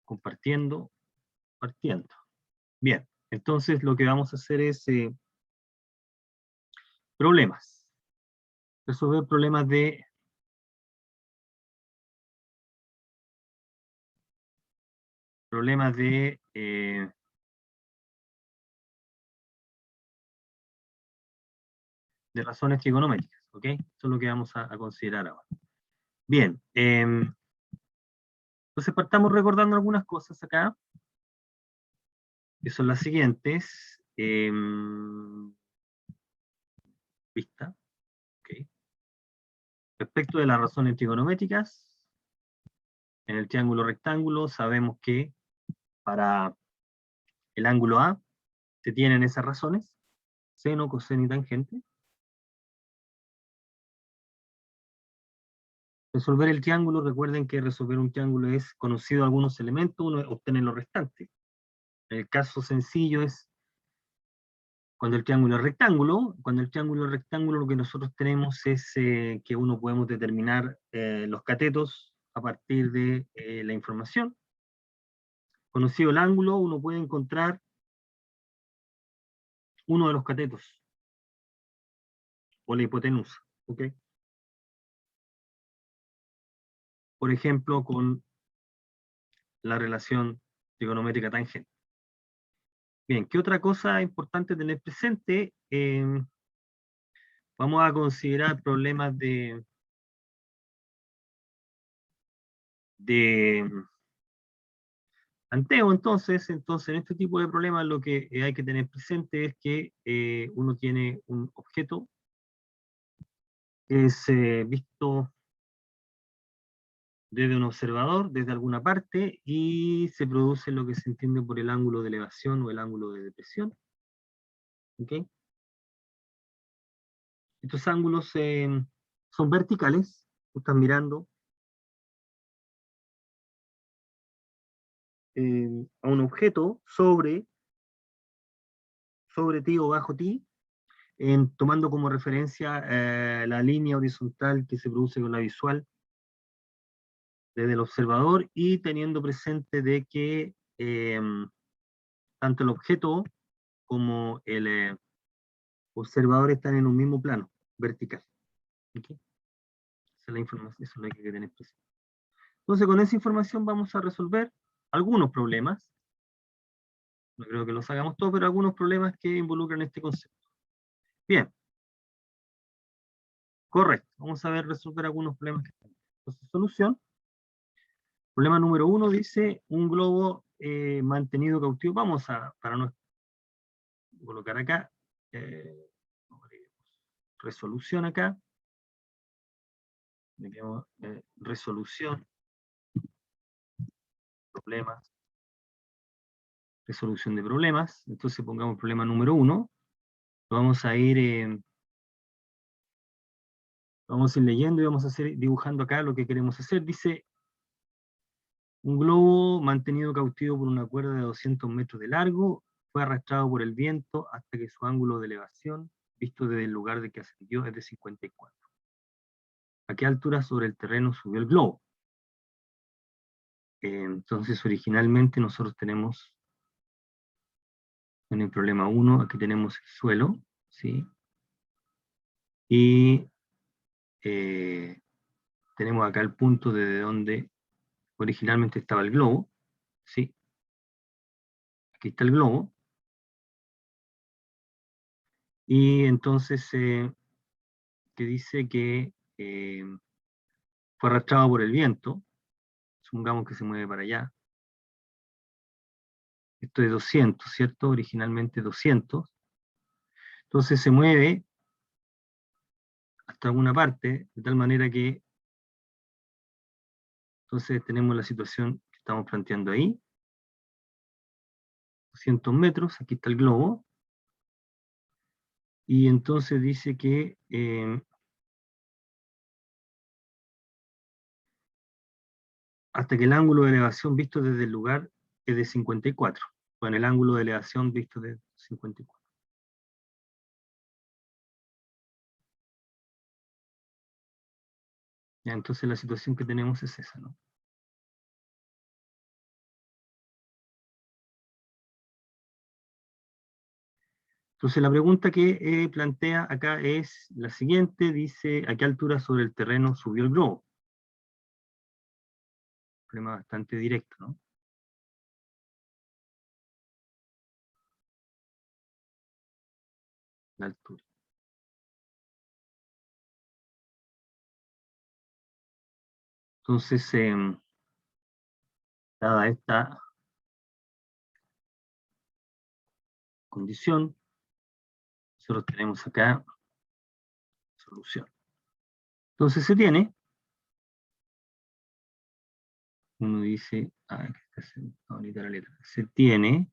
compartiendo, partiendo. Bien, entonces lo que vamos a hacer es problemas. Resolver problemas de de razones trigonométricas, ¿ok? Eso es lo que vamos a considerar ahora. Bien, entonces partamos recordando algunas cosas acá, que son las siguientes. Vista, ¿ok? Respecto de las razones trigonométricas, en el triángulo rectángulo sabemos que para el ángulo A se tienen esas razones, seno, coseno y tangente. Resolver el triángulo, recuerden que resolver un triángulo es conocido algunos elementos, uno obtiene los restantes. El caso sencillo es cuando el triángulo es rectángulo. Cuando el triángulo es rectángulo, lo que nosotros tenemos es que uno podemos determinar los catetos a partir de la información. Conocido el ángulo, uno puede encontrar uno de los catetos o la hipotenusa, ¿ok? Por ejemplo, con la relación trigonométrica tangente. Bien, ¿qué otra cosa importante tener presente? Vamos a considerar problemas de tanteo. Entonces, en este tipo de problemas lo que hay que tener presente es que uno tiene un objeto que es visto desde un observador, desde alguna parte, y se produce lo que se entiende por el ángulo de elevación o el ángulo de depresión. ¿Okay? Estos ángulos son verticales. Tú estás mirando a un objeto sobre ti o bajo ti, tomando como referencia la línea horizontal que se produce con la visual desde el observador, y teniendo presente de que tanto el objeto como el observador están en un mismo plano vertical. ¿Okay? Esa es la información, eso es lo que hay que tener presente. Entonces, con esa información vamos a resolver algunos problemas. No creo que los hagamos todos, pero algunos problemas que involucran este concepto. Bien. Correcto. Vamos a ver resolver algunos problemas que están. Entonces, solución. Problema número 1 dice un globo mantenido cautivo. Vamos a, para no colocar acá, resolución acá. Resolución, problemas, resolución de problemas. Entonces pongamos problema número 1. Vamos a ir leyendo y vamos a ir dibujando acá lo que queremos hacer. Dice, un globo mantenido cautivo por una cuerda de 200 metros de largo fue arrastrado por el viento hasta que su ángulo de elevación, visto desde el lugar de que ascendió, es de 54. ¿A qué altura sobre el terreno subió el globo? Entonces, originalmente nosotros tenemos, en el problema 1, aquí tenemos el suelo, ¿sí? Y tenemos acá el punto desde donde originalmente estaba el globo, ¿sí? Aquí está el globo. Y entonces, que dice que fue arrastrado por el viento, supongamos que se mueve para allá. Esto es 200, ¿cierto? Originalmente 200. Entonces se mueve hasta alguna parte, de tal manera que entonces tenemos la situación que estamos planteando ahí. 200 metros, aquí está el globo. Y entonces dice que hasta que el ángulo de elevación visto desde el lugar es de 54. Bueno, el ángulo de elevación visto desde 54. Ya, entonces la situación que tenemos es esa, ¿no? Entonces la pregunta que plantea acá es la siguiente, dice, ¿a qué altura sobre el terreno subió el globo? Problema bastante directo, ¿no? La altura. Entonces, dada esta condición, nosotros tenemos acá solución. Entonces se tiene, uno dice, ahorita la letra, se tiene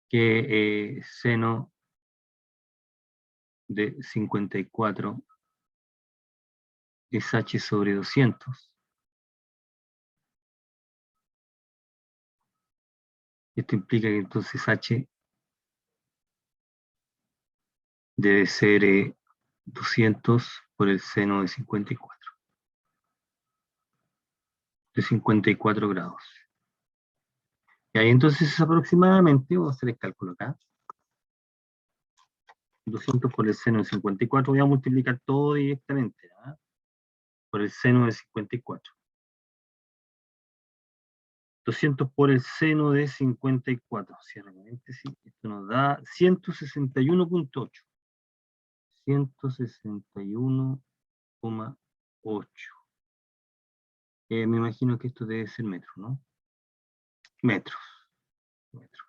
que seno de 54 es h sobre 200. Esto implica que entonces h debe ser 200 por el seno de 54. De 54 grados. Y ahí entonces es aproximadamente, voy a hacer el cálculo acá, 200 por el seno de 54, voy a multiplicar todo directamente, ¿eh? Por el seno de 54. 200 por el seno de 54, cierre paréntesis, esto nos da 161.8. 161,8. Me imagino que esto debe ser metros, ¿no? Metros. Metros.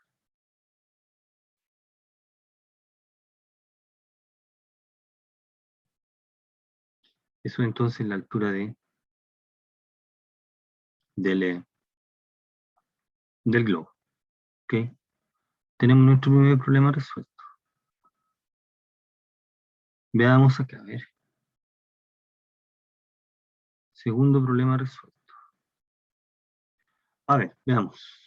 Eso entonces es la altura del globo. ¿Ok? Tenemos nuestro primer problema resuelto. Veamos acá, a ver. Segundo problema resuelto. A ver, veamos.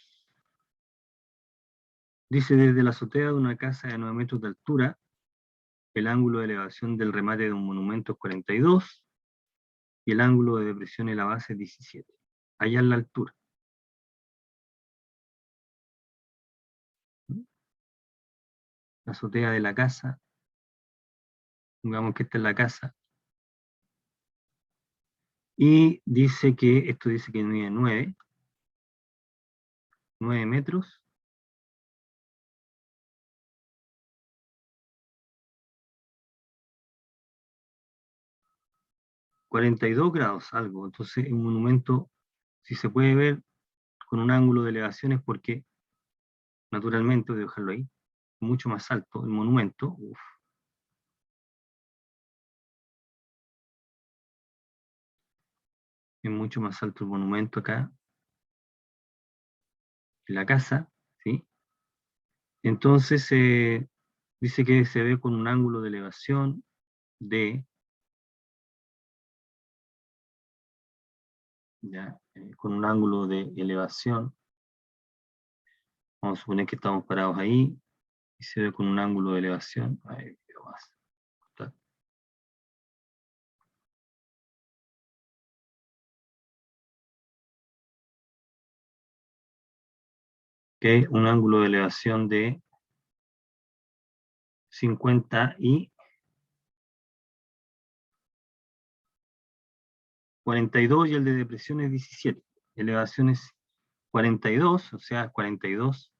Dice, desde la azotea de una casa de 9 metros de altura, el ángulo de elevación del remate de un monumento es 42 y el ángulo de depresión en la base es 17. Allá en la altura. La azotea de la casa, digamos que esta es la casa, y dice que, esto dice que mide 9 metros, 42 grados, algo. Entonces, un monumento, si se puede ver con un ángulo de elevación, es porque, naturalmente, voy a dejarlo ahí, mucho más alto el monumento. Uf. Es mucho más alto el monumento acá, en la casa, ¿sí? Entonces, dice que se ve con un ángulo de elevación de, ya, con un ángulo de elevación, vamos a suponer que estamos parados ahí, y se ve con un ángulo de elevación, a ver, más. Que un ángulo de elevación de 50 y 42 y el de depresión es 17. Elevación es 42, o sea, 42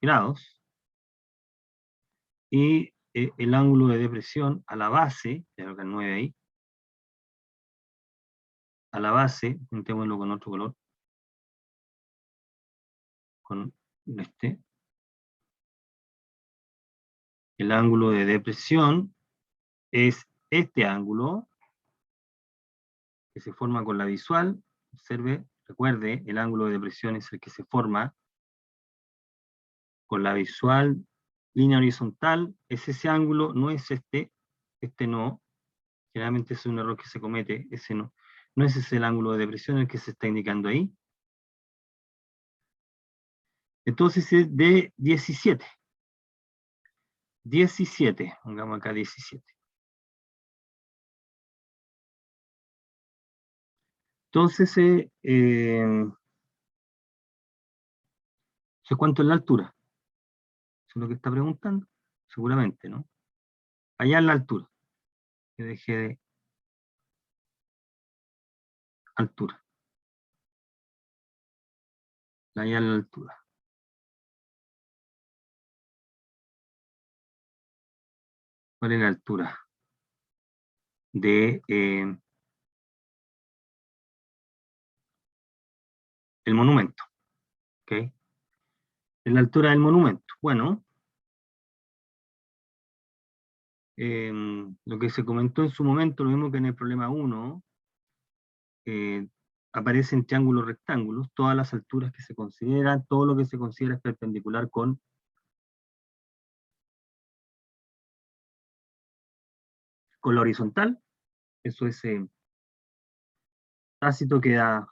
grados. Y el ángulo de depresión a la base, creo que el 9 ahí, a la base, pintémoslo con otro color, con este, el ángulo de depresión es este ángulo que se forma con la visual. Observe, recuerde, el ángulo de depresión es el que se forma con la visual, línea horizontal, es ese ángulo, no es este no, generalmente es un error que se comete, ese no, no es ese el ángulo de depresión el que se está indicando ahí. Entonces es de 17. 17, pongamos acá 17. Entonces, ¿cuánto es la altura? Eso es lo que está preguntando. Seguramente, ¿no? Allá en la altura. Que deje de altura. Allá en la altura. ¿Cuál es la altura? De el monumento. ¿Ok? Es la altura del monumento. Bueno, lo que se comentó en su momento, lo mismo que en el problema 1, aparecen triángulos rectángulos, todas las alturas que se consideran, todo lo que se considera es perpendicular con la horizontal. Eso es tácito, queda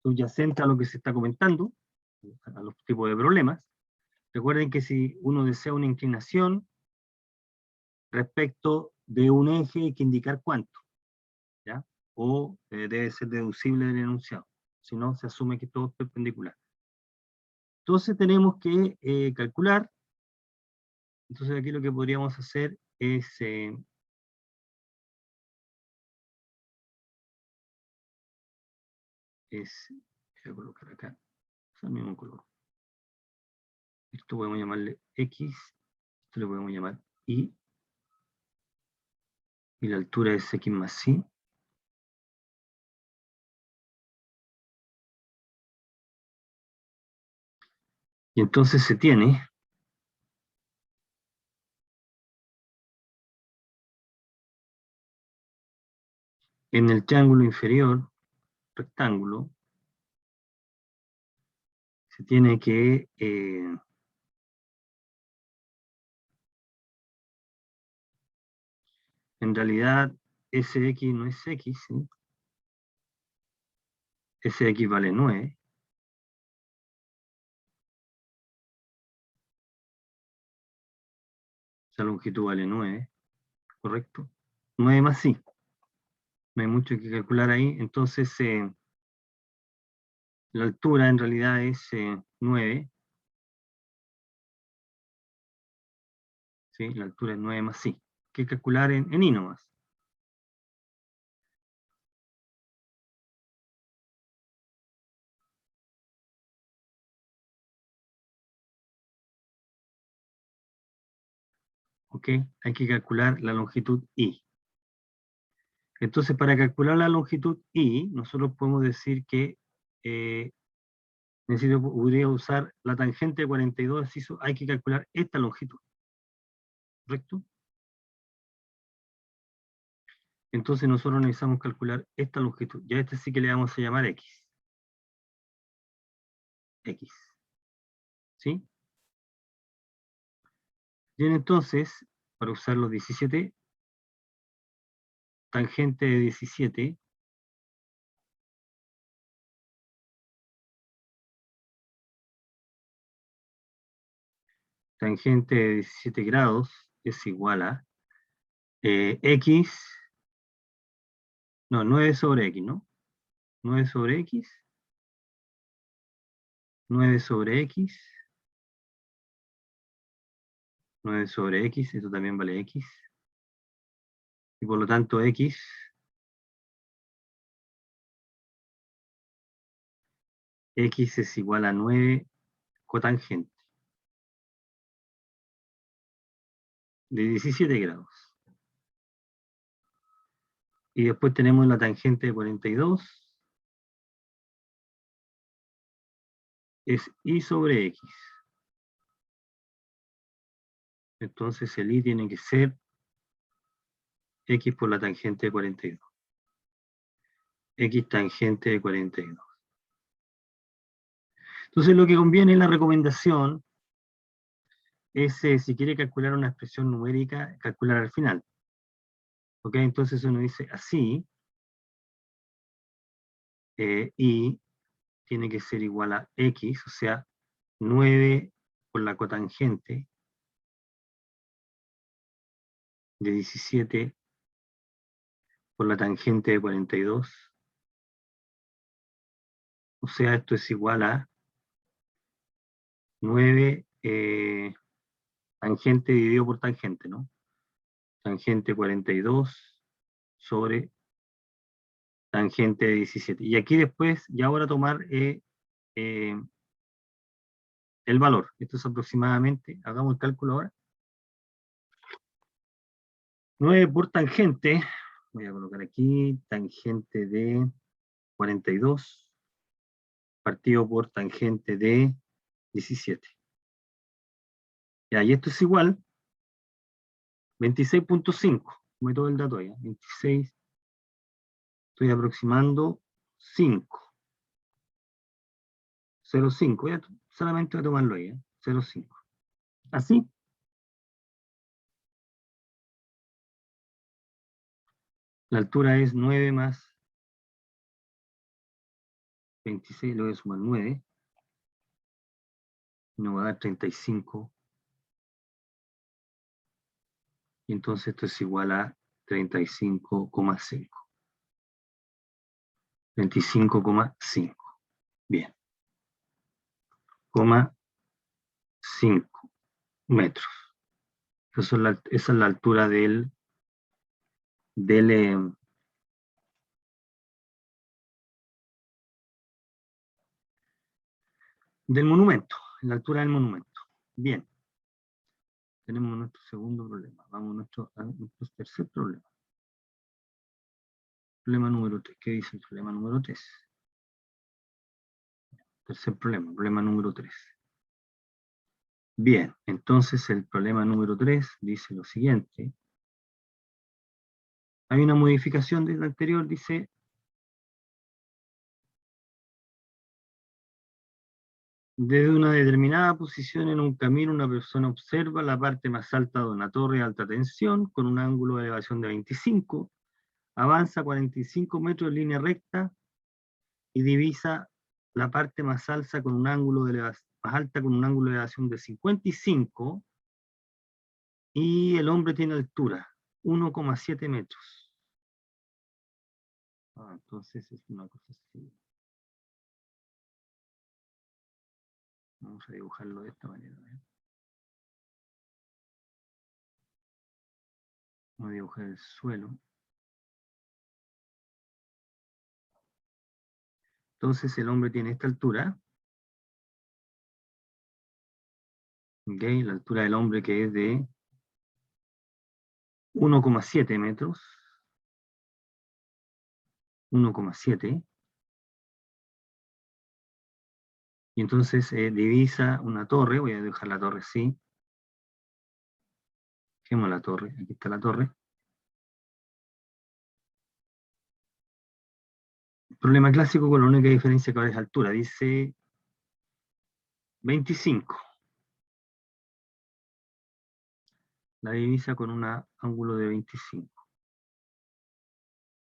subyacente a lo que se está comentando, a los tipos de problemas. Recuerden que si uno desea una inclinación respecto de un eje, hay que indicar cuánto, ¿ya? O debe ser deducible del enunciado, si no se asume que todo es perpendicular. Entonces tenemos que calcular. Entonces aquí lo que podríamos hacer es voy a colocar acá, es el mismo color. Esto podemos llamarle X, esto le podemos llamar Y la altura es X más Y. Y entonces se tiene en el triángulo inferior, rectángulo, se tiene que en realidad Sx no es X, ¿sí? Sx vale 9. Esa longitud vale 9, ¿correcto? 9 más Y. No hay mucho que calcular ahí. Entonces, la altura en realidad es 9. ¿Sí? La altura es 9 más Y. Hay que calcular en Y nomás. ¿Ok? Hay que calcular la longitud Y. Entonces, para calcular la longitud Y, nosotros podemos decir que podría usar la tangente de 42, hay que calcular esta longitud, ¿correcto? Entonces nosotros necesitamos calcular esta longitud. Ya a este sí que le vamos a llamar X. X. ¿Sí? Bien, entonces, para usar los 17, tangente de 17, tangente de 17 grados es igual a X, no, 9 sobre X, ¿no? 9 sobre X, 9 sobre X, 9 sobre X, esto también vale X, y por lo tanto X es igual a 9 cotangente de 17 grados. Y después tenemos la tangente de 42, es Y sobre X. Entonces el Y tiene que ser X por la tangente de 42. X tangente de 42. Entonces lo que conviene en la recomendación es, si quiere calcular una expresión numérica, calcular al final. ¿Ok? Entonces uno dice así, Y tiene que ser igual a X, o sea, 9 por la cotangente de 17 por la tangente de 42, O sea, esto es igual a 9 tangente dividido por tangente, ¿no? Tangente 42 sobre tangente 17. Y aquí después, ya ahora tomar eh, el valor. Esto es aproximadamente, hagamos el cálculo ahora. 9 por tangente, voy a colocar aquí, tangente de 42 partido por tangente de 17. Ya, y esto es igual 26.5. Meto el dato ahí, 26, estoy aproximando 5. 0,5, ya, solamente voy a tomarlo ahí, 0,5. Así, la altura es 9 más 26, le voy a sumar 9, y nos va a dar 35, y entonces esto es igual a 35,5. 25,5. Bien. 5 metros. Esa es la altura del monumento, la altura del monumento. Bien. Tenemos nuestro segundo problema. Vamos a nuestro tercer problema. Problema número 3. ¿Qué dice el problema número 3? Tercer problema, problema número 3. Bien, entonces el problema número 3 dice lo siguiente. Hay una modificación del anterior, dice: desde una determinada posición en un camino, una persona observa la parte más alta de una torre de alta tensión con un ángulo de elevación de 25, avanza 45 metros en línea recta y divisa la parte más alta con un ángulo de elevación de 55, y el hombre tiene altura 1,7 metros. Entonces es una cosa así. Vamos a dibujarlo de esta manera. Vamos a dibujar el suelo. Entonces el hombre tiene esta altura. ¿Okay? La altura del hombre, que es de 1,7 metros. 1,7. Y entonces divisa una torre. Voy a dejar la torre así. Dejemos la torre. Aquí está la torre. Problema clásico con la única diferencia que ahora es altura. Dice 25. La divisa con un ángulo de 25.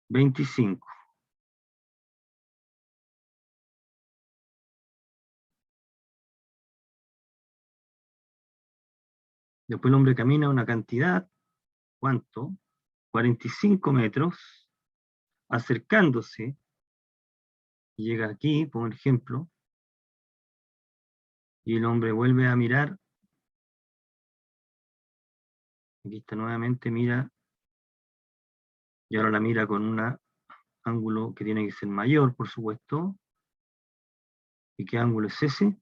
25. Después el hombre camina una cantidad, ¿cuánto? 45 metros, acercándose, y llega aquí, por ejemplo, y el hombre vuelve a mirar. Aquí está nuevamente, mira, y ahora la mira con un ángulo que tiene que ser mayor, por supuesto. ¿Y qué ángulo es ese?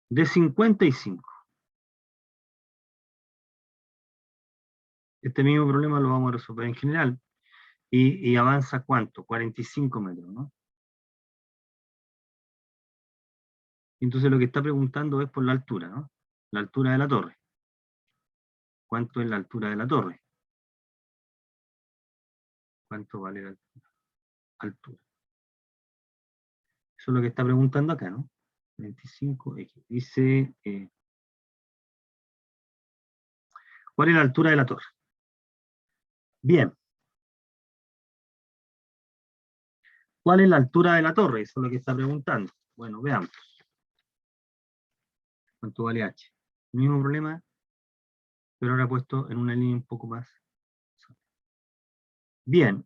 De 55. Este mismo problema lo vamos a resolver en general. Y avanza ¿cuánto? 45 metros, ¿no? Entonces lo que está preguntando es por la altura, ¿no? La altura de la torre. ¿Cuánto es la altura de la torre? ¿Cuánto vale la altura? Eso es lo que está preguntando acá, ¿no? 25x. Dice, ¿cuál es la altura de la torre? Bien. ¿Cuál es la altura de la torre? Eso es lo que está preguntando. Bueno, veamos. ¿Cuánto vale h? El mismo problema, pero ahora puesto en una línea un poco más. Bien.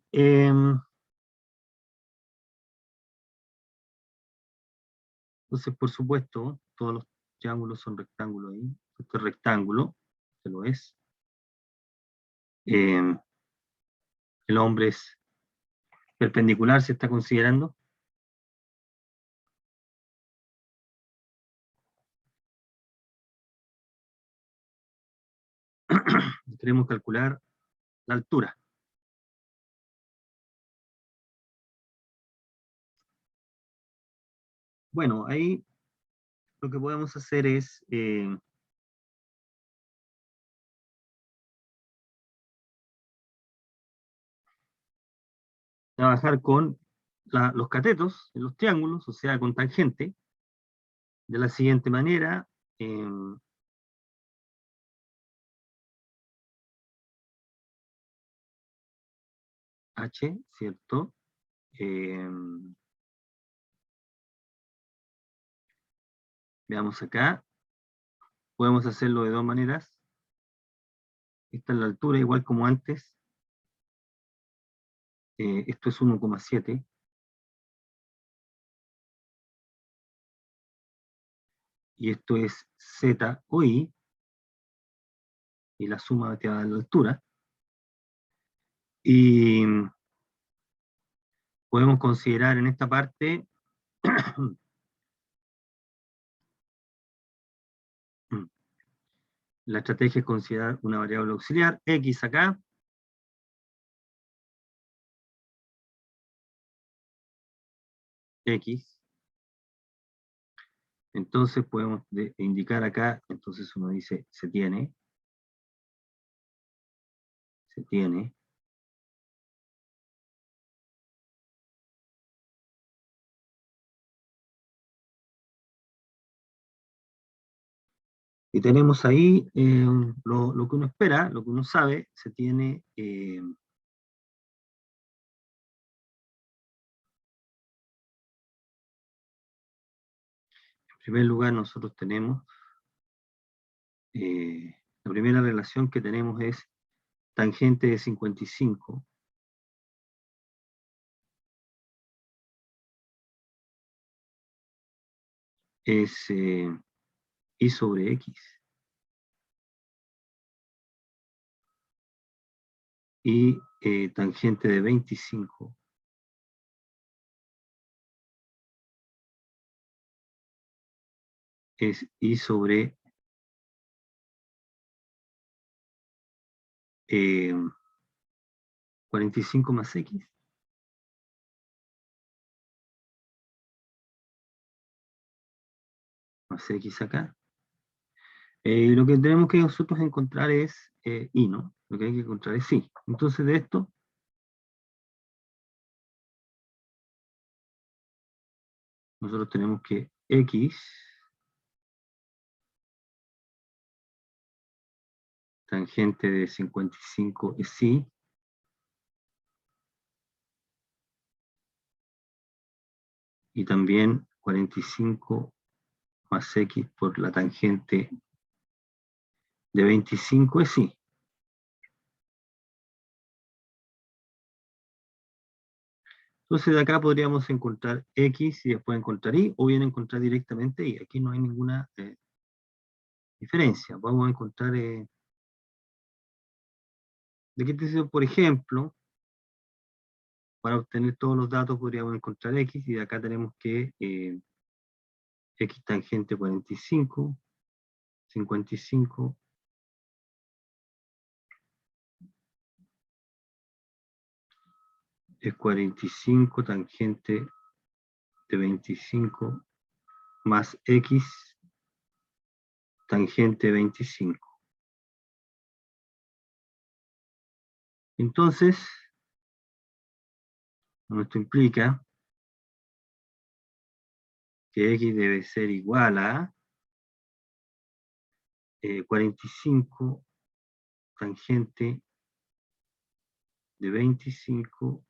Entonces, por supuesto, todos los triángulos son rectángulos ahí. Este es rectángulo, se lo es. El hombre es perpendicular, se está considerando. Queremos calcular la altura. Bueno, ahí lo que podemos hacer es trabajar con los catetos en los triángulos, o sea, con tangente, de la siguiente manera. H, ¿cierto? Veamos acá. Podemos hacerlo de dos maneras. Esta es la altura, igual como antes. Esto es 1,7. Y esto es Z o I. Y la suma te da la altura. Y podemos considerar en esta parte la estrategia es considerar una variable auxiliar, X acá. X. Entonces podemos indicar acá, entonces uno dice, se tiene. Y tenemos ahí lo que uno espera, lo que uno sabe, se tiene en primer lugar nosotros tenemos, la primera relación que tenemos es tangente de 55 es y sobre X. Y tangente de 25 es y sobre 45 más X. Más X acá. Lo que tenemos que nosotros encontrar es y, ¿no? Lo que hay que encontrar es y. Entonces de esto, nosotros tenemos que X tangente de 55 es y. Y también 45 más X por la tangente de 25 es y. Entonces de acá podríamos encontrar X y después encontrar Y, o bien encontrar directamente Y. Aquí no hay ninguna diferencia. Vamos a encontrar, ¿de qué te sirve? Por ejemplo, para obtener todos los datos podríamos encontrar X, y de acá tenemos que X tangente 45, 55, es 45 tangente de 25 más X tangente 25. Entonces, esto implica que X debe ser igual a 45 tangente de 25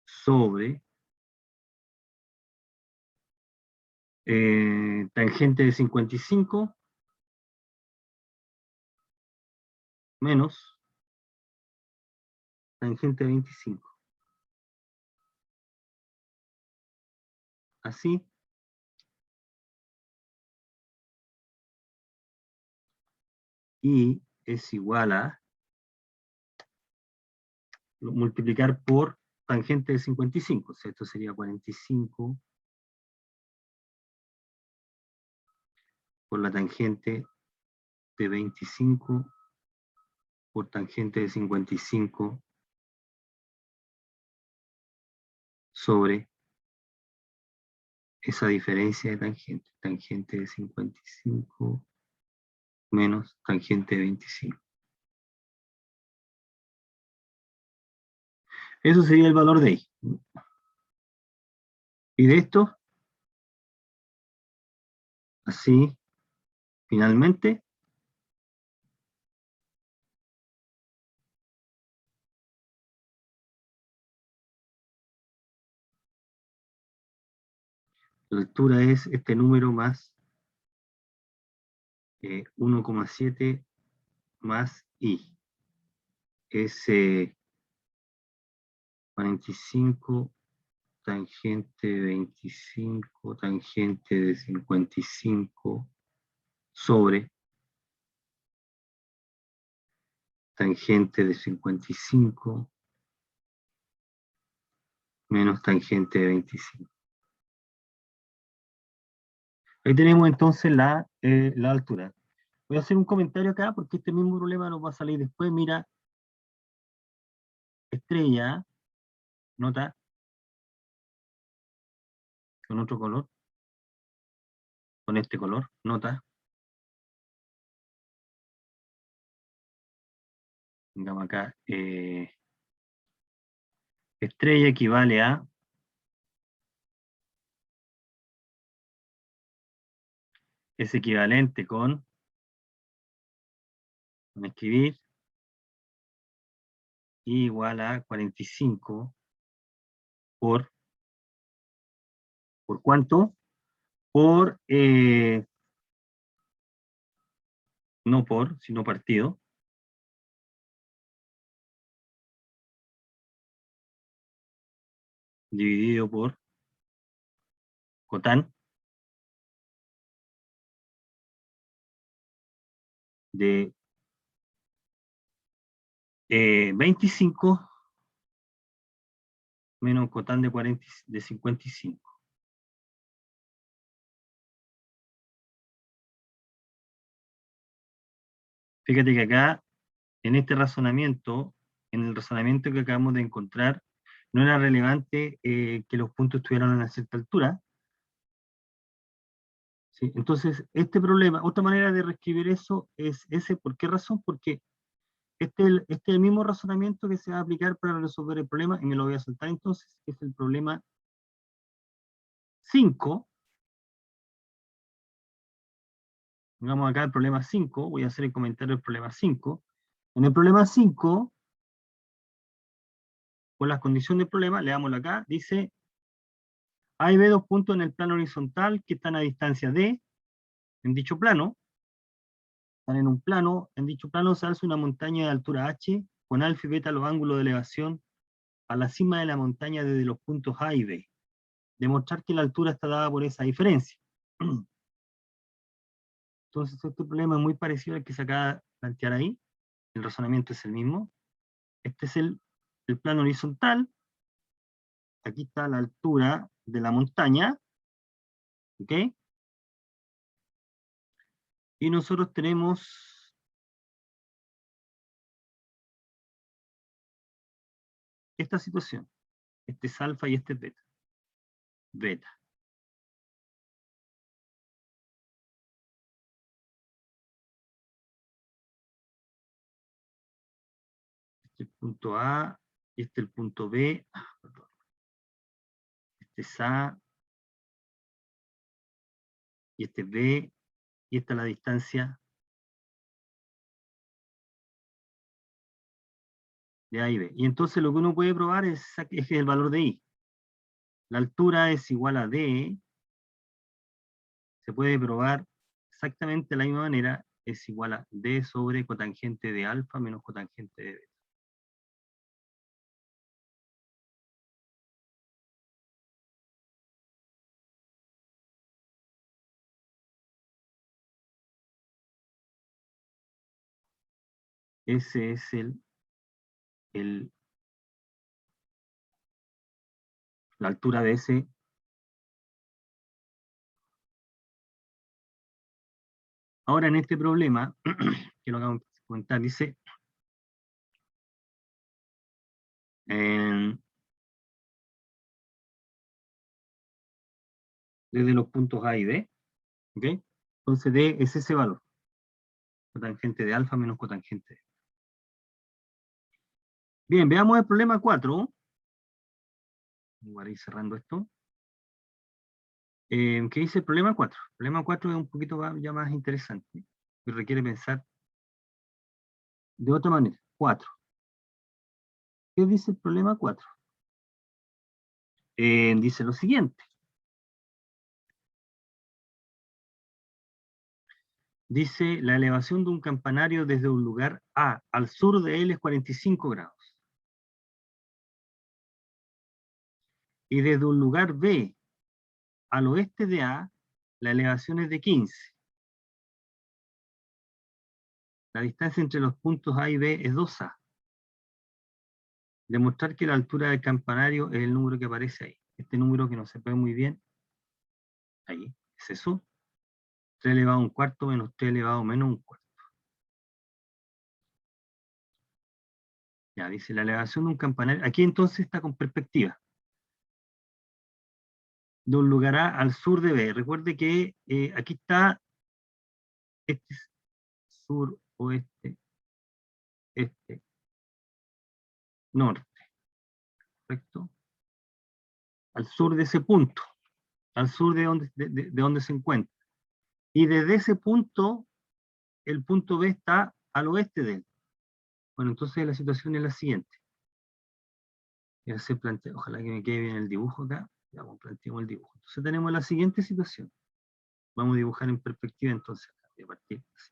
sobre tangente de 55 menos tangente de 25. Así I es igual a multiplicar por tangente de 55. O sea, esto sería 45 por la tangente de 25 por tangente de 55 sobre esa diferencia de tangente. Tangente de 55 menos tangente de 25. Eso sería el valor de I. Y de esto, así, finalmente, la altura es este número más 1,7 más I. Es 45 tangente de 25 tangente de 55 sobre tangente de 55 menos tangente de 25. Ahí tenemos entonces la altura. Voy a hacer un comentario acá porque este mismo problema nos va a salir después. Mira, estrella, nota, con otro color, con este color, nota. Digamos acá, estrella equivale a es equivalente con escribir I igual a 45 ¿por cuánto? Por, no por, sino partido, dividido por cotán de 25 menos cotán de 55. Fíjate que acá, en este razonamiento, en el razonamiento que acabamos de encontrar, no era relevante que los puntos estuvieran a una cierta altura. ¿Sí? Entonces, este problema, otra manera de reescribir eso es ese. ¿Por qué razón? Porque este es el mismo razonamiento que se va a aplicar para resolver el problema, y me lo voy a saltar entonces, que es el problema 5. Digamos acá el problema 5, voy a hacer el comentario del problema 5. En el problema 5, por las condiciones del problema, leámoslo acá, dice, A y B dos puntos en el plano horizontal que están a distancia D, en dicho plano, están en un plano, en dicho plano se alza una montaña de altura H, con alfa y beta los ángulos de elevación a la cima de la montaña desde los puntos A y B. Demostrar que la altura está dada por esa diferencia. Entonces este problema es muy parecido al que se acaba de plantear ahí, el razonamiento es el mismo. Este es el plano horizontal, aquí está la altura de la montaña, ¿ok? Y nosotros tenemos esta situación, este es alfa y este es beta. Beta. Este es el punto A, y este es el punto B, perdón. Este es A, y este es B, y esta es la distancia de A y B. Y entonces lo que uno puede probar es el valor de I. La altura es igual a D, se puede probar exactamente de la misma manera, es igual a D sobre cotangente de alfa menos cotangente de beta. ese es la altura de ese. Ahora en este problema, que lo acabo de comentar, dice, desde los puntos A y B, ¿ok? Entonces D es ese valor, cotangente de alfa menos cotangente de. Bien, veamos el problema 4. Voy a ir cerrando esto. ¿Qué dice el problema 4? El problema 4 es un poquito ya más interesante y requiere pensar de otra manera. 4. ¿Qué dice el problema 4? Dice lo siguiente. Dice, la elevación de un campanario desde un lugar A al sur de él es 45 grados. Y desde un lugar B al oeste de A, la elevación es de 15. La distancia entre los puntos A y B es 2A. Demostrar que la altura del campanario es el número que aparece ahí. Este número que no se ve muy bien, ahí, es eso. 3 elevado a un cuarto menos 3 elevado a menos un cuarto. Ya, dice la elevación de un campanario. Aquí entonces está con perspectiva. De un lugar A al sur de B. Recuerde que aquí está, este es sur, oeste, este, norte, ¿correcto? Al sur de ese punto, al sur de donde se encuentra. Y desde ese punto, el punto B está al oeste de él. Bueno, entonces la situación es la siguiente. Ya se plantea, ojalá que me quede bien el dibujo acá. Ya planteamos el dibujo. Entonces tenemos la siguiente situación. Vamos a dibujar en perspectiva entonces. A partir así.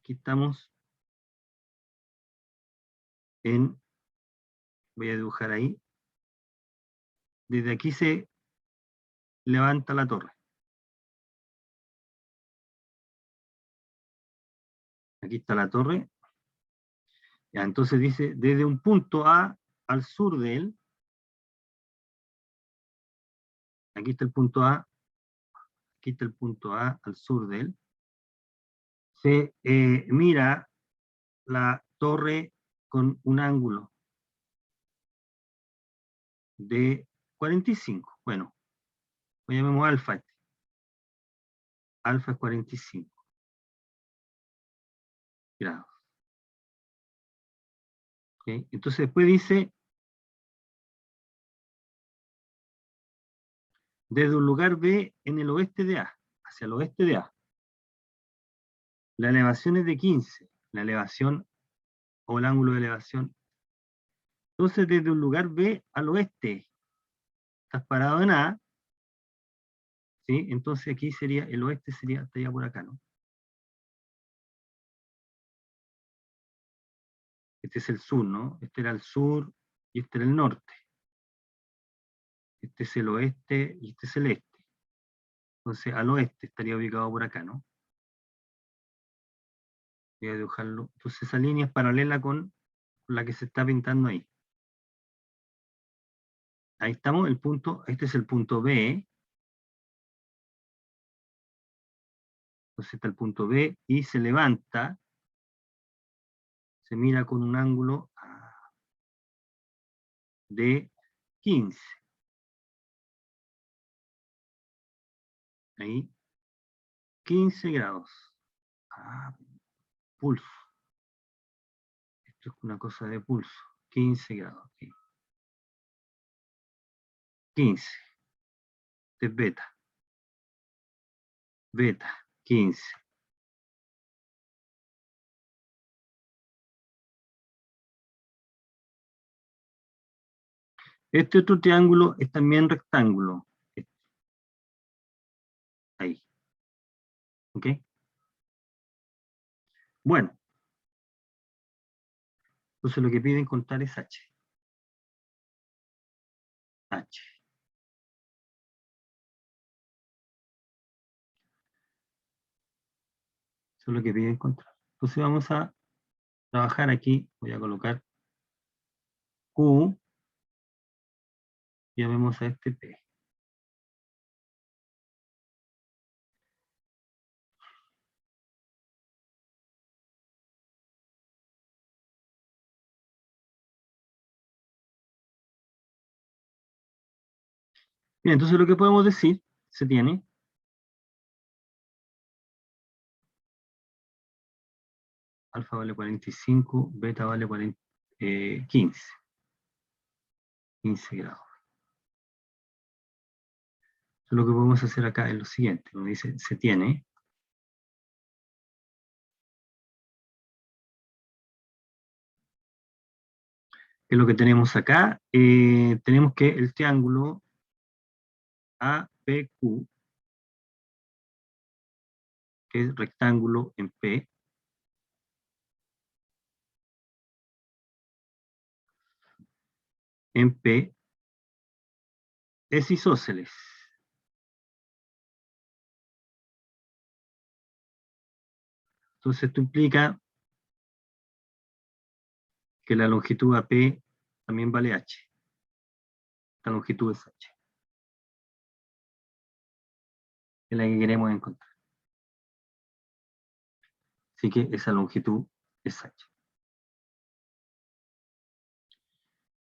Aquí estamos en, voy a dibujar ahí. Desde aquí se levanta la torre. Aquí está la torre. Ya, entonces dice, desde un punto A al sur de él, aquí está el punto A, aquí está el punto A al sur de él, se mira la torre con un ángulo de 45. Bueno, lo llamemos alfa. Alfa es 45 grados. ¿Okay? Entonces después dice, desde un lugar B en el oeste de A, hacia el oeste de A, la elevación es de 15, la elevación o el ángulo de elevación. Entonces desde un lugar B al oeste, estás parado en A, ¿sí? Entonces aquí sería, el oeste sería, estaría por acá, ¿no? Este es el sur, ¿no? Este era el sur y este era el norte. Este es el oeste y este es el este. Entonces al oeste estaría ubicado por acá, ¿no? Voy a dibujarlo. Entonces esa línea es paralela con la que se está pintando ahí. Ahí estamos, el punto, este es el punto B. Entonces está el punto B y se levanta, se mira con un ángulo de 15. Ahí, 15 grados. Pulso. Esto es una cosa de pulso. 15 grados. Okay. 15. Este es beta. Beta, 15. Este otro triángulo es también rectángulo. Ahí. ¿Ok? Bueno. Entonces lo que piden contar es H. H. Eso es lo que pide encontrar. Entonces vamos a trabajar aquí, voy a colocar Q, y llamemos a este P. Bien, entonces lo que podemos decir, se tiene, alfa vale 45, beta vale 15 grados. Entonces lo que podemos hacer acá es lo siguiente, nos dice, se tiene, ¿qué es lo que tenemos acá? Tenemos que el triángulo APQ, que es rectángulo en P, es isósceles. Entonces esto implica que la longitud AP también vale H. La longitud es H. Es la que queremos encontrar. Así que esa longitud es H.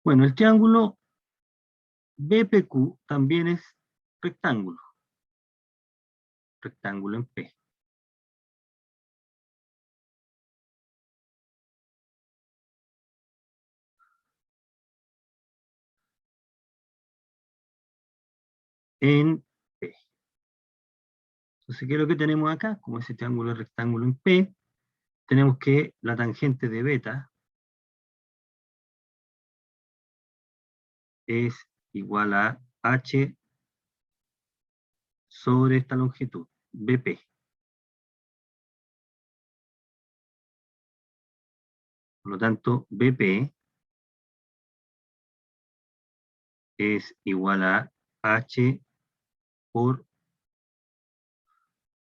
Bueno, el triángulo BPQ también es rectángulo. Rectángulo en P. En P. Entonces, ¿qué es lo que tenemos acá? Como ese triángulo es rectángulo en P, tenemos que la tangente de beta es igual a H sobre esta longitud, BP. Por lo tanto, BP es igual a H por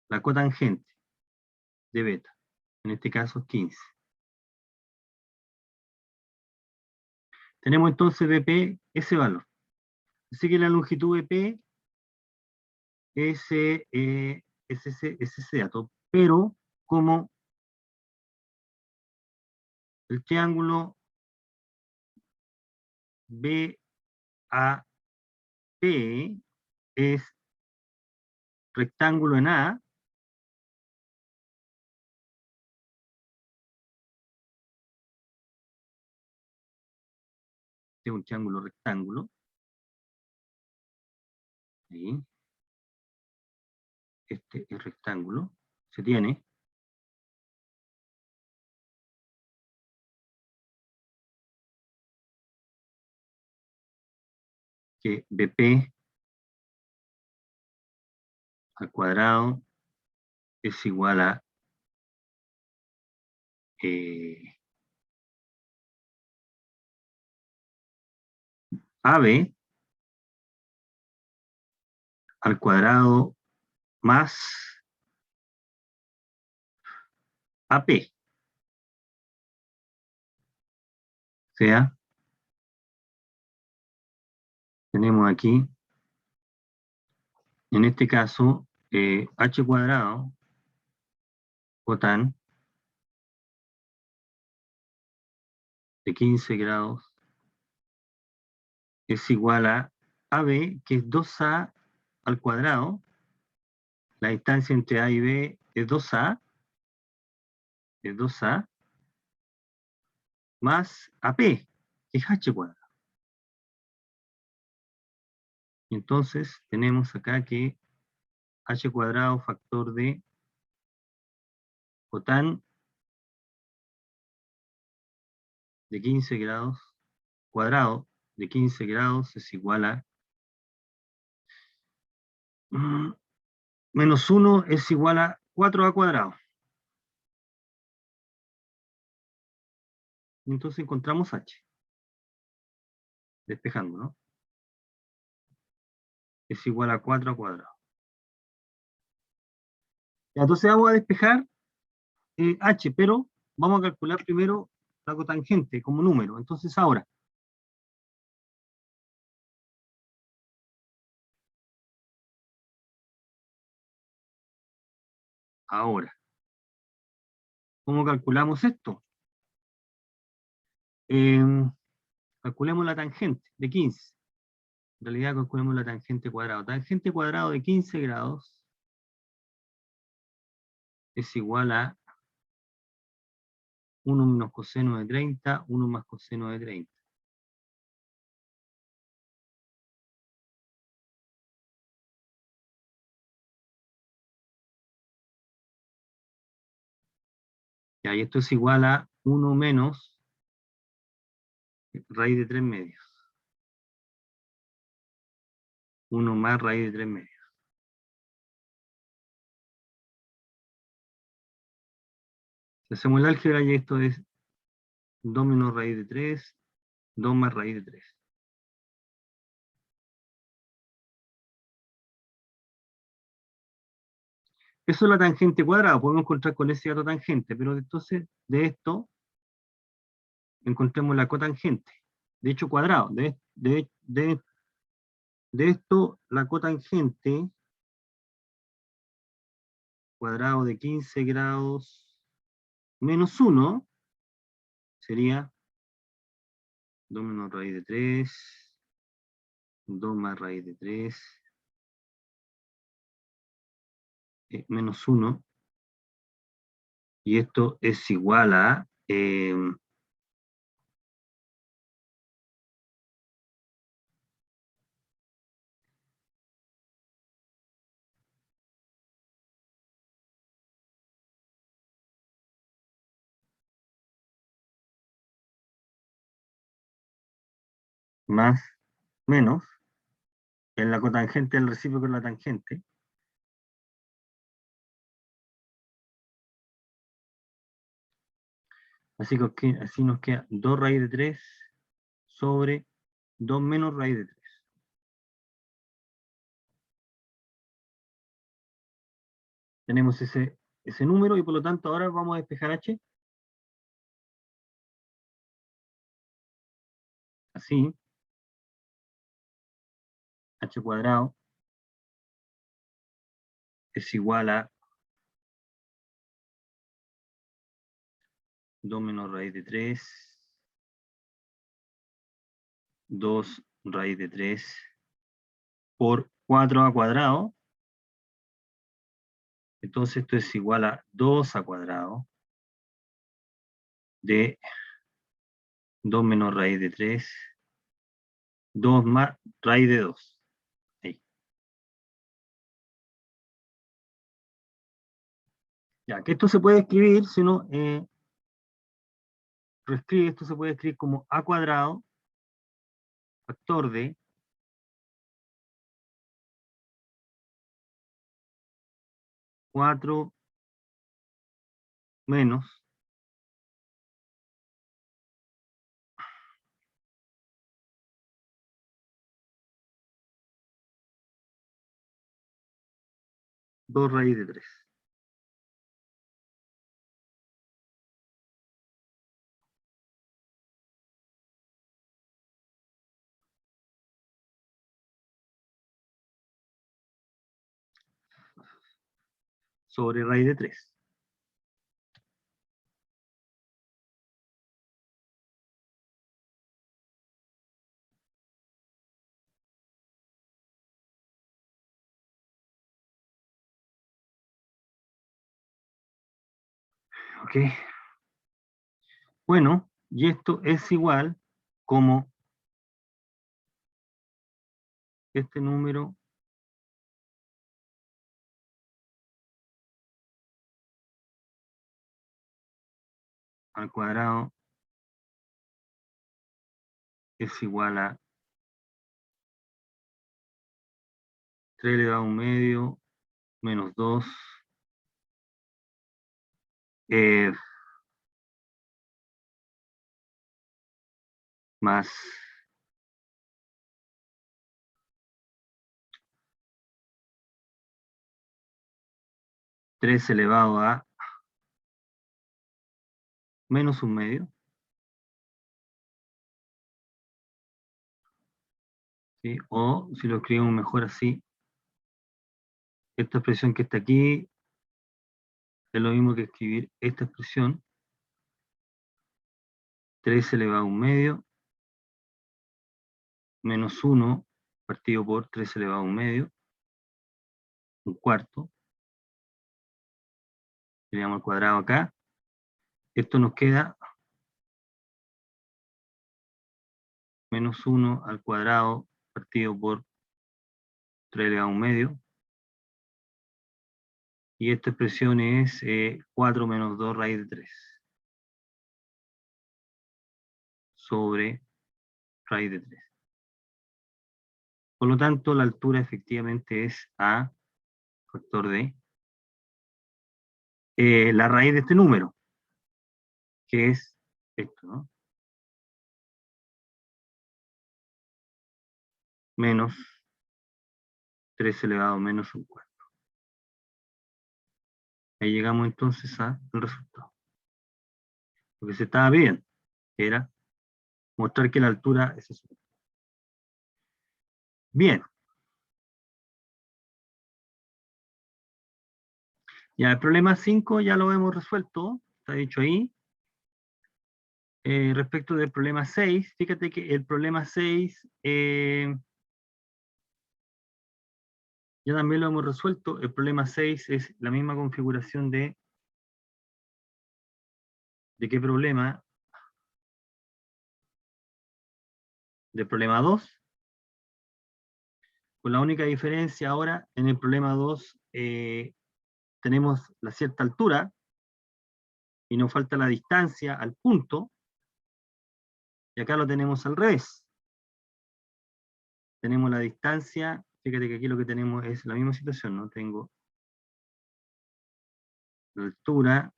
la cotangente de beta. En este caso, 15. Tenemos entonces BP ese valor. Así que la longitud BP es ese dato. Pero como el triángulo BAP es rectángulo en A, este es un triángulo rectángulo, ¿sí? Este es rectángulo, se tiene que BP al cuadrado es igual a AB al cuadrado más AP. O sea, tenemos aquí, en este caso, H cuadrado cotán de 15 grados es igual a AB, que es 2A al cuadrado. La distancia entre A y B es 2A, más AP, que es H cuadrado. Entonces tenemos acá que H cuadrado factor de cotán de 15 grados cuadrado de 15 grados es igual a menos 1 es igual a 4A cuadrado. Entonces encontramos H, despejando, ¿no? Es igual a 4A cuadrado. Entonces vamos a despejar h, pero vamos a calcular primero la cotangente como número. Entonces ahora, ¿cómo calculamos esto? Eh, calculemos la tangente de 15. En realidad calculemos la tangente cuadrada. Tangente cuadrado de 15 grados es igual a 1 menos coseno de 30, 1 más coseno de 30. Y esto es igual a 1 menos raíz de 3 medios. 1 más raíz de 3 medios. Si hacemos el álgebra, y esto es 2 menos raíz de 3, 2 más raíz de 3. Eso es la tangente cuadrada, podemos encontrar con ese dato tangente, pero entonces de esto encontremos la cotangente. De hecho, cuadrado. De esto, la cotangente, cuadrado de 15 grados menos 1, sería 2 menos raíz de 3, 2 más raíz de 3, menos 1, y esto es igual a más menos, en la cotangente del recíproco de la tangente. Así nos queda 2 raíz de 3 sobre 2 menos raíz de 3. Tenemos ese número y por lo tanto ahora vamos a despejar h. Así, h cuadrado es igual a 2 menos raíz de 3, 2 raíz de 3 por 4a cuadrado. Entonces esto es igual a 2a cuadrado de 2 menos raíz de 3, 2 más raíz de 2. Ahí. Ya, que esto se puede escribir, si no, reescribe, esto se puede escribir como a cuadrado, factor de 4 menos 2 raíz de 3. Sobre raíz de 3. ¿Ok? Bueno, y esto es igual como este número al cuadrado es igual a 3 elevado a un medio menos 2 más 3 elevado a menos 1/2. ¿Sí? O si lo escribimos mejor así, esta expresión que está aquí es lo mismo que escribir esta expresión, 3 elevado a 1/2, menos 1 partido por 3 elevado a 1/2, 1/4, teníamos el cuadrado acá, esto nos queda menos 1 al cuadrado partido por 3 elevado a 1/2, y esta expresión es 4 menos 2 raíz de 3 sobre raíz de 3. Por lo tanto, la altura efectivamente es A factor de la raíz de este número, que es esto, ¿no? Menos 3 elevado a menos 1/4. Ahí llegamos entonces al resultado. Lo que se estaba pidiendo era mostrar que la altura es eso. Bien. Ya, el problema 5 ya lo hemos resuelto, está dicho ahí. Respecto del problema 6, fíjate que el problema 6 ya también lo hemos resuelto. El problema 6 es la misma configuración de qué problema, del problema 2, con la única diferencia ahora, en el problema 2 tenemos la cierta altura, y nos falta la distancia al punto, y acá lo tenemos al revés. Tenemos la distancia, fíjate que aquí lo que tenemos es la misma situación, ¿no? Tengo la altura,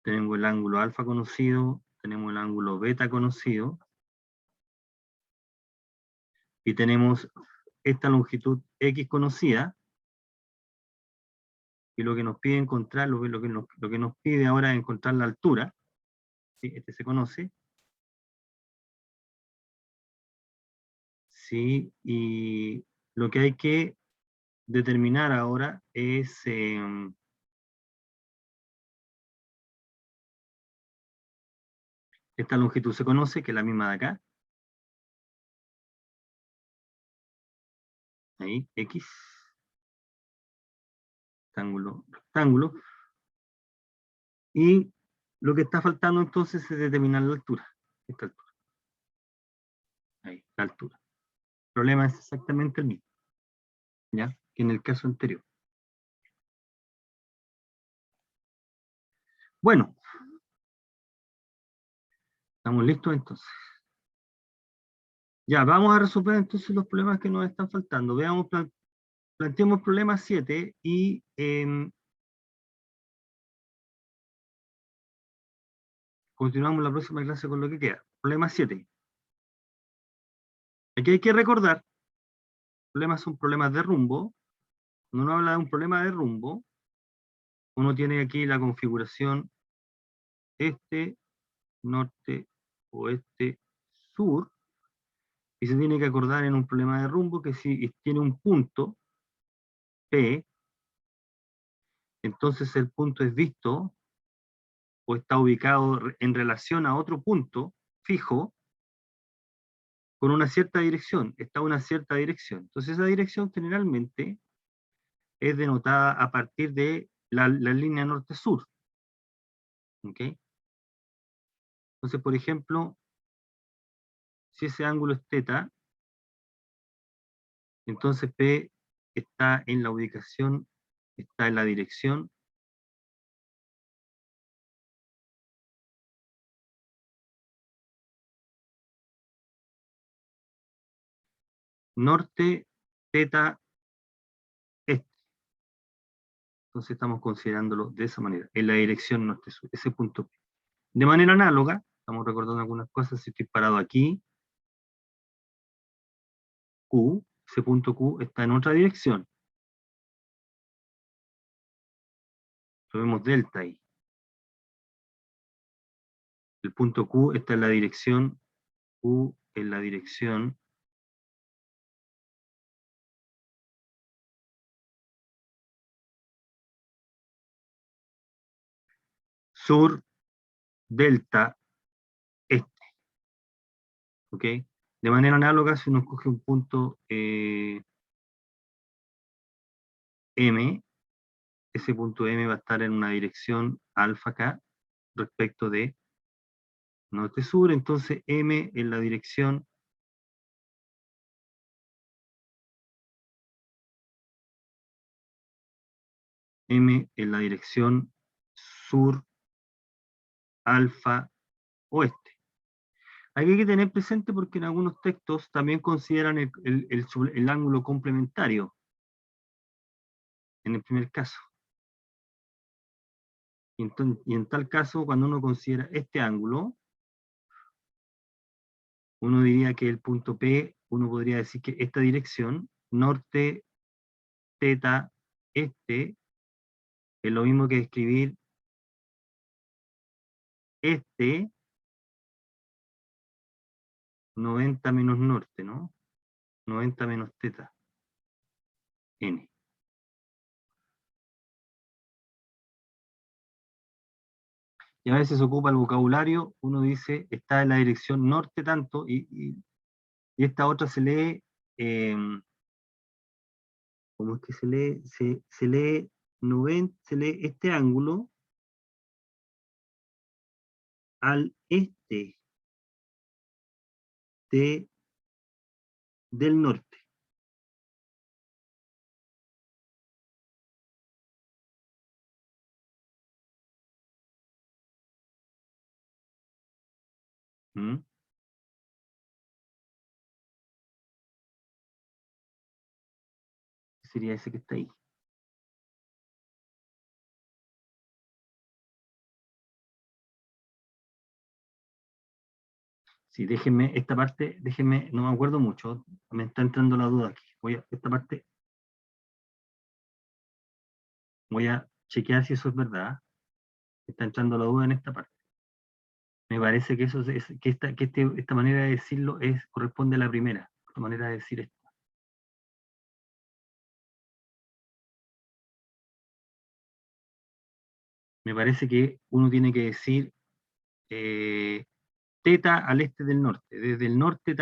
tenemos el ángulo alfa conocido, tenemos el ángulo beta conocido, y tenemos esta longitud X conocida, y lo que nos pide encontrar, lo que nos pide ahora es encontrar la altura, ¿sí? Este se conoce, ¿sí? Y lo que hay que determinar ahora es esta longitud se conoce, que es la misma de acá, ahí, X, rectángulo, rectángulo, y lo que está faltando entonces es determinar la altura, esta altura, ahí, la altura. El problema es exactamente el mismo, ¿ya? Que en el caso anterior. Bueno, estamos listos entonces. Ya, vamos a resolver entonces los problemas que nos están faltando. Veamos, planteemos el problema 7 y continuamos la próxima clase con lo que queda. Problema 7. Aquí hay que recordar, problemas son problemas de rumbo. Cuando uno habla de un problema de rumbo, uno tiene aquí la configuración este, norte, oeste, sur, y se tiene que acordar en un problema de rumbo que si tiene un punto P, entonces el punto es visto o está ubicado en relación a otro punto fijo con una cierta dirección, está una cierta dirección. Entonces esa dirección generalmente es denotada a partir de la línea norte-sur. ¿Ok? Entonces, por ejemplo, si ese ángulo es θ, entonces P está en la ubicación, está en la dirección norte, θ, este. Entonces estamos considerándolo de esa manera, en la dirección norte-sur, ese punto P. De manera análoga, estamos recordando algunas cosas, si estoy parado aquí, Q, ese punto Q está en otra dirección. Lo vemos delta ahí. El punto Q está en la dirección, Q en la dirección sur, delta, este. ¿Ok? De manera análoga, si uno escoge un punto M, ese punto M va a estar en una dirección alfa acá, respecto de norte-sur, entonces M en la dirección sur, alfa, oeste. Aquí hay que tener presente porque en algunos textos también consideran el ángulo complementario, en el primer caso. Y en tal caso, cuando uno considera este ángulo, uno diría que el punto P, uno podría decir que esta dirección, norte, teta, este, es lo mismo que escribir este 90 menos norte, ¿no? 90 menos teta, n. Y a veces ocupa el vocabulario, uno dice, está en la dirección norte tanto, y esta otra se lee, ¿cómo es que se lee? Se lee 90, se lee este ángulo al este del norte. ¿Mm? Sería ese que está ahí. Sí, déjenme, esta parte, déjenme, no me acuerdo mucho, me está entrando la duda aquí. Esta parte, voy a chequear si eso es verdad. Me está entrando la duda en esta parte. Me parece que eso que esta manera de decirlo corresponde a la primera, la manera de decir esto. Me parece que uno tiene que decir teta al este del norte, desde el norte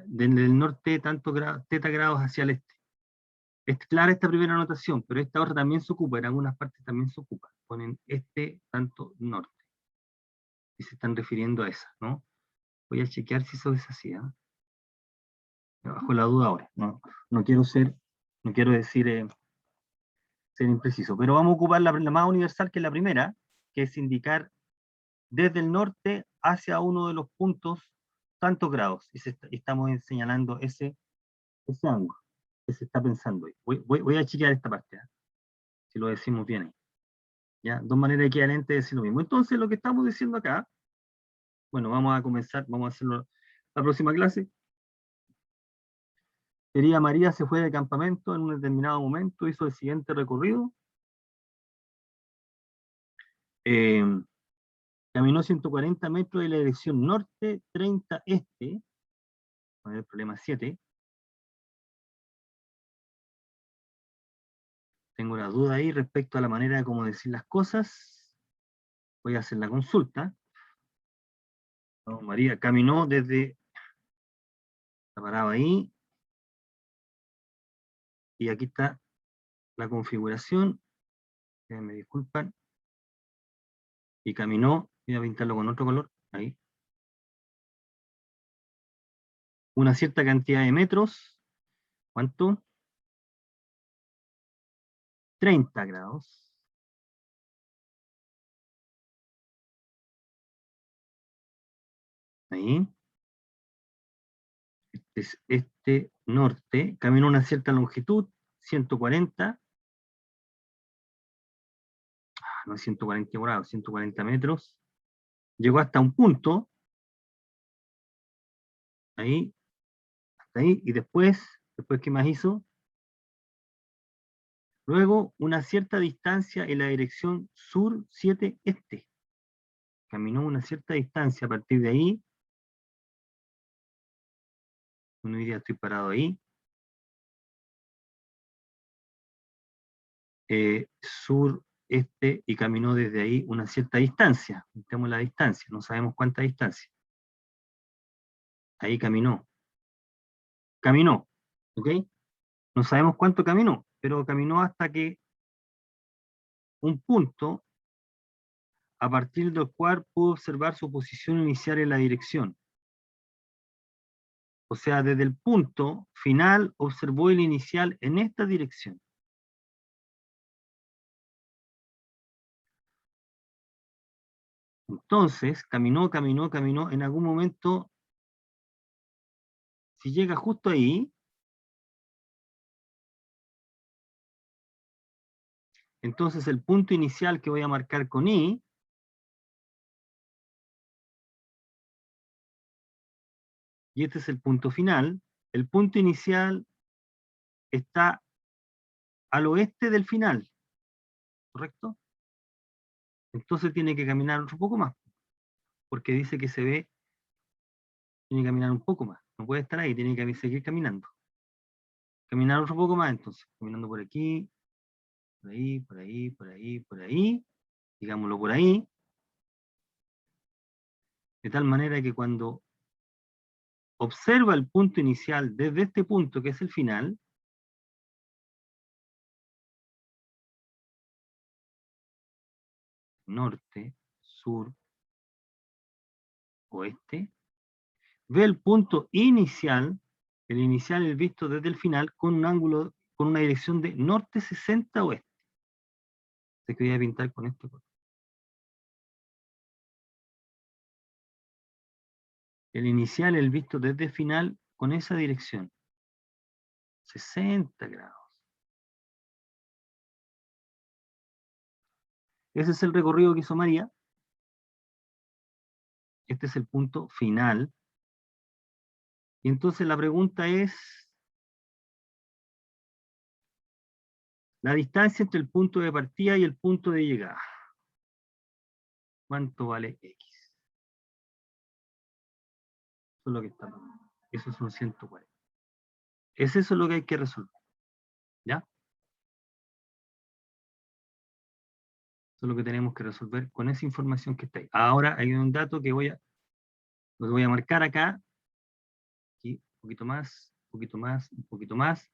desde el norte teta grados hacia el este. Es clara esta primera anotación, pero esta otra también se ocupa, en algunas partes también se ocupa. Ponen este tanto norte. Y se están refiriendo a esa, ¿no? Voy a chequear si eso es así, ¿eh? Me bajo la duda ahora. No quiero decir ser impreciso, pero vamos a ocupar la más universal, que es la primera, que es indicar desde el norte hacia uno de los puntos tantos grados, y estamos señalando ese ángulo que se está pensando. Voy a chequear esta parte, ¿eh? Si lo decimos bien ahí. ¿Ya? Dos maneras equivalentes de decir lo mismo. Entonces, lo que estamos diciendo acá, bueno, vamos a comenzar, vamos a hacerlo la próxima clase. Sería: María se fue de campamento en un determinado momento, hizo el siguiente recorrido. Eh, Caminó 140 metros de la dirección norte, 30 este, a ver, problema 7. Tengo la duda ahí respecto a la manera de cómo decir las cosas. Voy a hacer la consulta. No, María caminó desde, la paraba ahí, y aquí está la configuración. Me disculpan. Y caminó, voy a pintarlo con otro color, ahí. Una cierta cantidad de metros. ¿Cuánto? 30 grados. Ahí. Es este norte. Caminó una cierta longitud, 140. No es 140 grados, 140 metros. Llegó hasta un punto. Ahí. Hasta ahí. Y después, ¿qué más hizo? Luego, una cierta distancia en la dirección sur 7 este. caminó una cierta distancia a partir de ahí. Uno diría, estoy parado ahí. Sur-este, y caminó desde ahí una cierta distancia. Tenemos la distancia, no sabemos cuánta distancia. Ahí caminó. Caminó, ¿ok? No sabemos cuánto caminó, pero caminó hasta que un punto a partir del cual pudo observar su posición inicial en la dirección. O sea, desde el punto final observó el inicial en esta dirección. Entonces, caminó, en algún momento, si llega justo ahí, entonces el punto inicial que voy a marcar con I, y este es el punto final, el punto inicial está al oeste del final, ¿correcto? Entonces tiene que caminar un poco más, porque dice que se ve, tiene que caminar un poco más, no puede estar ahí, tiene que seguir caminando. Caminar otro poco más, entonces, caminando por aquí, por ahí, por ahí, por ahí, por ahí, digámoslo por ahí, de tal manera que cuando observa el punto inicial desde este punto, que es el final, norte, sur, oeste, ve el punto inicial, el inicial es visto desde el final, con un ángulo, con una dirección de norte 60 oeste. Se quería pintar con este color. El inicial es visto desde el final con esa dirección. 60 grados. Ese es el recorrido que hizo María. Este es el punto final. Y entonces la pregunta es, la distancia entre el punto de partida y el punto de llegada. ¿Cuánto vale X? Eso es lo que está tomando. Eso son 140. Es eso lo que hay que resolver. ¿Ya? Eso es lo que tenemos que resolver con esa información que está ahí. Ahora hay un dato que lo voy a marcar acá. Aquí, un poquito más, un poquito más, un poquito más.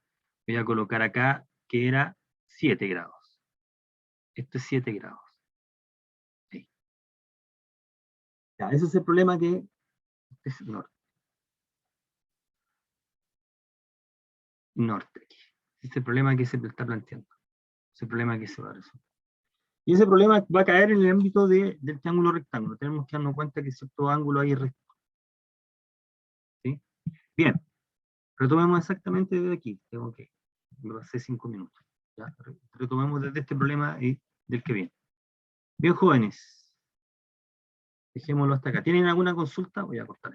Voy a colocar acá que era 7 grados. Esto es 7 grados. Ahí. Ya, ese es el problema que es norte. Norte aquí. Ese es el problema que se está planteando. Ese problema que se va a resolver. Y ese problema va a caer en el ámbito del triángulo rectángulo. Tenemos que darnos cuenta que cierto ángulo hay recto. ¿Sí? Bien. Retomemos exactamente desde aquí. Tengo que, me pasé 5 minutos. ¿Ya? Retomemos desde este problema y del que viene. Bien, jóvenes. Dejémoslo hasta acá. ¿Tienen alguna consulta? Voy a cortar.